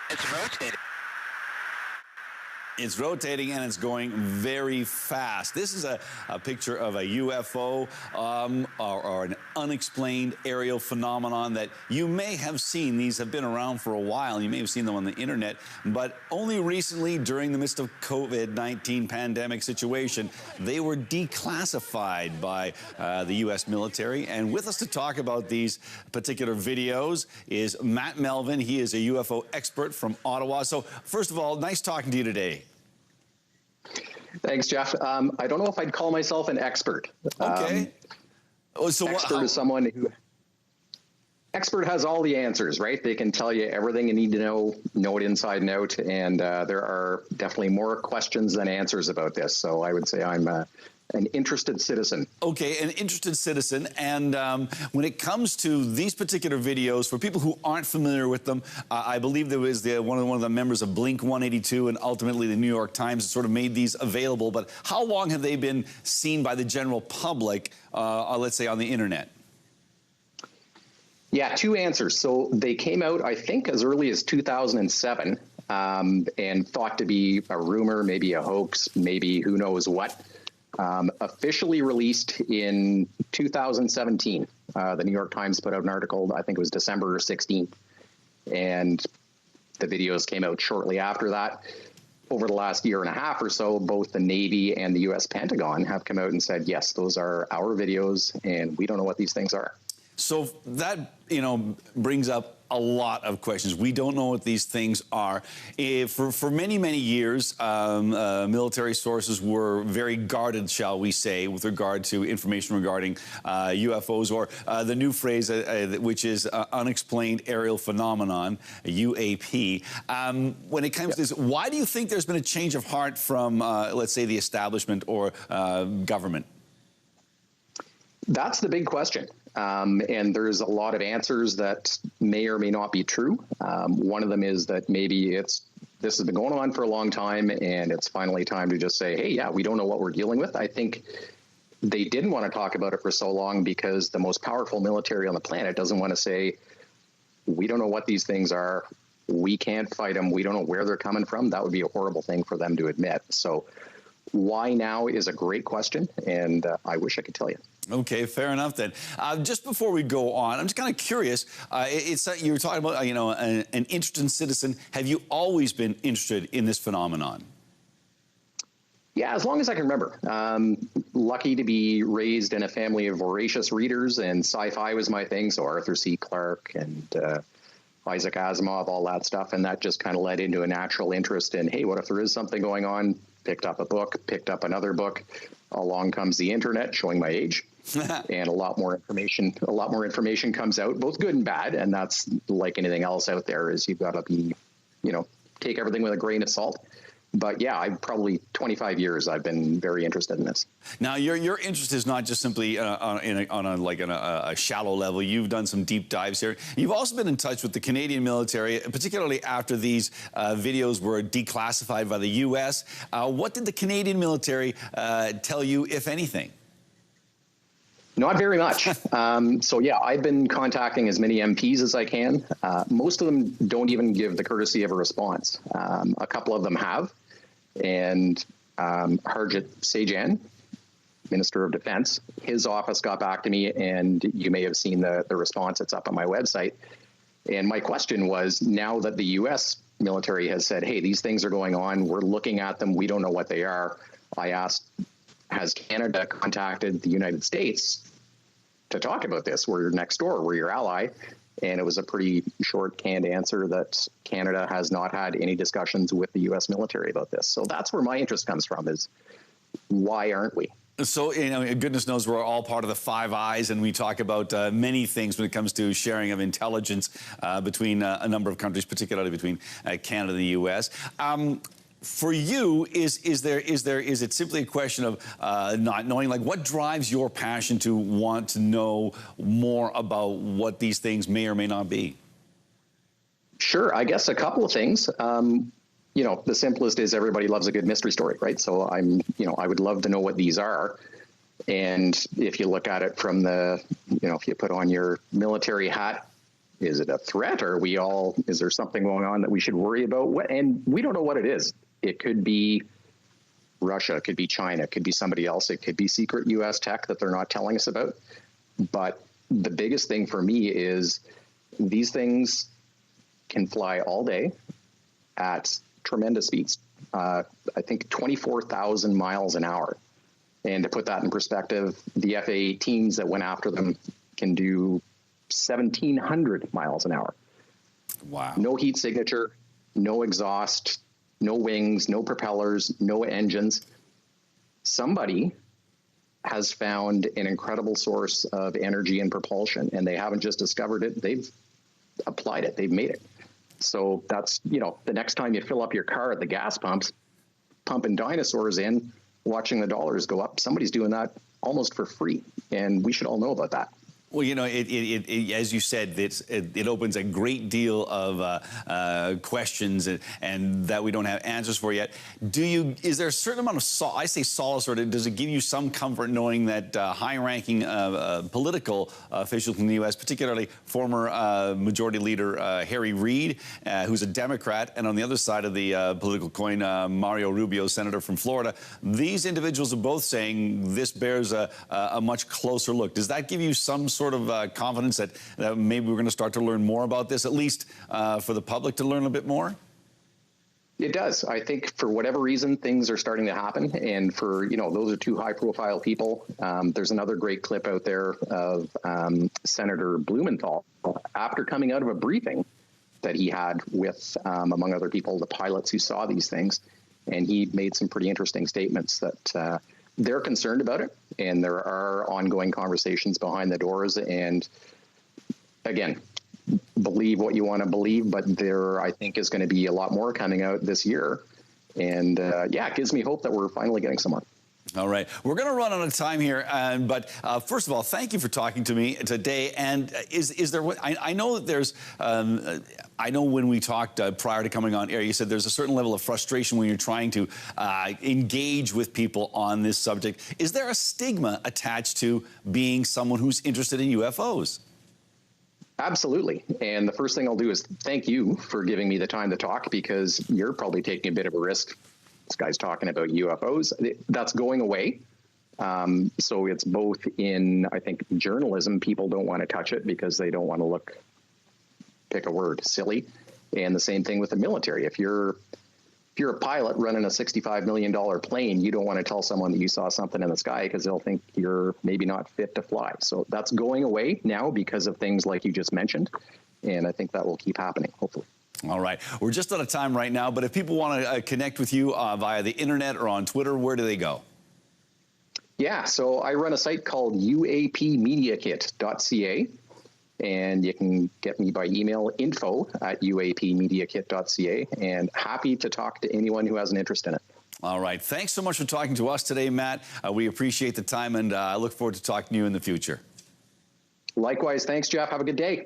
It's rotating. It's rotating and it's going very fast. This is a picture of a UFO or an unexplained aerial phenomenon that you may have seen. These have been around for a while. You may have seen them on the internet, but only recently, during the midst of COVID-19 pandemic situation, they were declassified by the U.S. military. And with us to talk about these particular videos is Matt Melvin. He is a UFO expert from Ottawa. So first of all, nice talking to you today. Thanks, Jeff. I don't know if I'd call myself an expert. Okay. So expert is someone who... Expert has all the answers, right? They can tell you everything you need to know it inside and out, and there are definitely more questions than answers about this. So I would say I'm an interested citizen. Okay, an interested citizen. And when it comes to these particular videos, for people who aren't familiar with them, I believe there was one of the members of Blink 182 and ultimately the New York Times that sort of made these available. But how long have they been seen by the general public, let's say, on the internet? Yeah, two answers. So they came out, I think, as early as 2007 and thought to be a rumor, maybe a hoax, maybe who knows what. Officially released in 2017. The New York Times put out an article, I think it was December 16th, and the videos came out shortly after that. Over the last year and a half or so, both the Navy and the U.S. Pentagon have come out and said, yes, those are our videos, and we don't know what these things are. So that, brings up a lot of questions. We don't know what these things are. For many, many years, military sources were very guarded, shall we say, with regard to information regarding UFOs, or the new phrase, which is unexplained aerial phenomenon, UAP. When it comes to this, why do you think there's been a change of heart from, let's say, the establishment or government? That's the big question. And there's a lot of answers that may or may not be true. One of them is that maybe this has been going on for a long time and it's finally time to just say, hey, yeah, we don't know what we're dealing with. I think they didn't want to talk about it for so long because the most powerful military on the planet doesn't want to say, we don't know what these things are. We can't fight them. We don't know where they're coming from. That would be a horrible thing for them to admit. So why now is a great question, and I wish I could tell you. Okay, fair enough then. Just before we go on, I'm just kind of curious. You were talking about, an interested citizen. Have you always been interested in this phenomenon? Yeah, as long as I can remember. Lucky to be raised in a family of voracious readers, and sci-fi was my thing. So Arthur C. Clarke and Isaac Asimov, all that stuff. And that just kind of led into a natural interest in, hey, what if there is something going on? Picked up a book, picked up another book. Along comes the internet, showing my age. And a lot more information comes out, both good and bad. And that's like anything else out there, is you've got to be, take everything with a grain of salt. But yeah, I've probably 25 years I've been very interested in this. Now, your interest is not just simply on a shallow level. You've done some deep dives here. You've also been in touch with the Canadian military, particularly after these videos were declassified by the U.S. What did the Canadian military tell you, if anything? Not very much. So yeah, I've been contacting as many MPs as I can. Most of them don't even give the courtesy of a response. A couple of them have. And Harjit Sajjan, Minister of Defense, his office got back to me, and you may have seen the response. It's up on my website. And my question was, now that the U.S. military has said, hey, these things are going on, we're looking at them, we don't know what they are. I asked, has Canada contacted the United States to talk about this? We're next door, we're your ally. And it was a pretty short, canned answer that Canada has not had any discussions with the U.S. military about this. So that's where my interest comes from, is why aren't we? So, goodness knows we're all part of the Five Eyes, and we talk about many things when it comes to sharing of intelligence between a number of countries, particularly between Canada and the U.S. For you, is it simply a question of not knowing? Like, what drives your passion to want to know more about what these things may or may not be? Sure, I guess a couple of things. The simplest is everybody loves a good mystery story, right? So I would love to know what these are. And if you look at it from if you put on your military hat, Is it a threat? Is there something going on that we should worry about? And we don't know what it is. It could be Russia, it could be China, it could be somebody else. It could be secret US tech that they're not telling us about. But the biggest thing for me is these things can fly all day at tremendous speeds. I think 24,000 miles an hour. And to put that in perspective, the F-18s that went after them can do 1,700 miles an hour. Wow. No heat signature, no exhaust, no wings, no propellers, no engines. Somebody has found an incredible source of energy and propulsion, and they haven't just discovered it, they've applied it, they've made it. So that's, the next time you fill up your car at the gas pumps, pumping dinosaurs in, watching the dollars go up, somebody's doing that almost for free. And we should all know about that. Well, as you said, it opens a great deal of questions and that we don't have answers for yet. Is there a certain amount of solace, or does it give you some comfort knowing that high-ranking political officials in the U.S., particularly former Majority Leader Harry Reid, who's a Democrat, and on the other side of the political coin, Mario Rubio, senator from Florida, these individuals are both saying this bears a much closer look. Does that give you some sort of confidence that maybe we're going to start to learn more about this, at least for the public to learn a bit more? It does. I think for whatever reason, things are starting to happen. And for, those are two high-profile people. There's another great clip out there of Senator Blumenthal after coming out of a briefing that he had with, among other people, the pilots who saw these things. And he made some pretty interesting statements that they're concerned about it, and there are ongoing conversations behind the doors. And again, believe what you want to believe, but there, I think, is going to be a lot more coming out this year. And it gives me hope that we're finally getting somewhere. All right. We're going to run out of time here. But first of all, thank you for talking to me today. And is there, I know that there's, I know when we talked prior to coming on air, you said there's a certain level of frustration when you're trying to engage with people on this subject. Is there a stigma attached to being someone who's interested in UFOs? Absolutely. And the first thing I'll do is thank you for giving me the time to talk, because you're probably taking a bit of a risk. This guy's talking about UFOs. That's going away. So it's both in, I think, journalism. People don't want to touch it because they don't want to pick a word, silly. And the same thing with the military. If you're a pilot running a $65 million plane, you don't want to tell someone that you saw something in the sky because they'll think you're maybe not fit to fly. So that's going away now because of things like you just mentioned. And I think that will keep happening, hopefully. All right. We're just out of time right now, but if people want to connect with you via the internet or on Twitter, where do they go? Yeah, so I run a site called uapmediakit.ca, and you can get me by email, info@uapmediakit.ca, and happy to talk to anyone who has an interest in it. All right. Thanks so much for talking to us today, Matt. We appreciate the time, and I look forward to talking to you in the future. Likewise. Thanks, Jeff. Have a good day.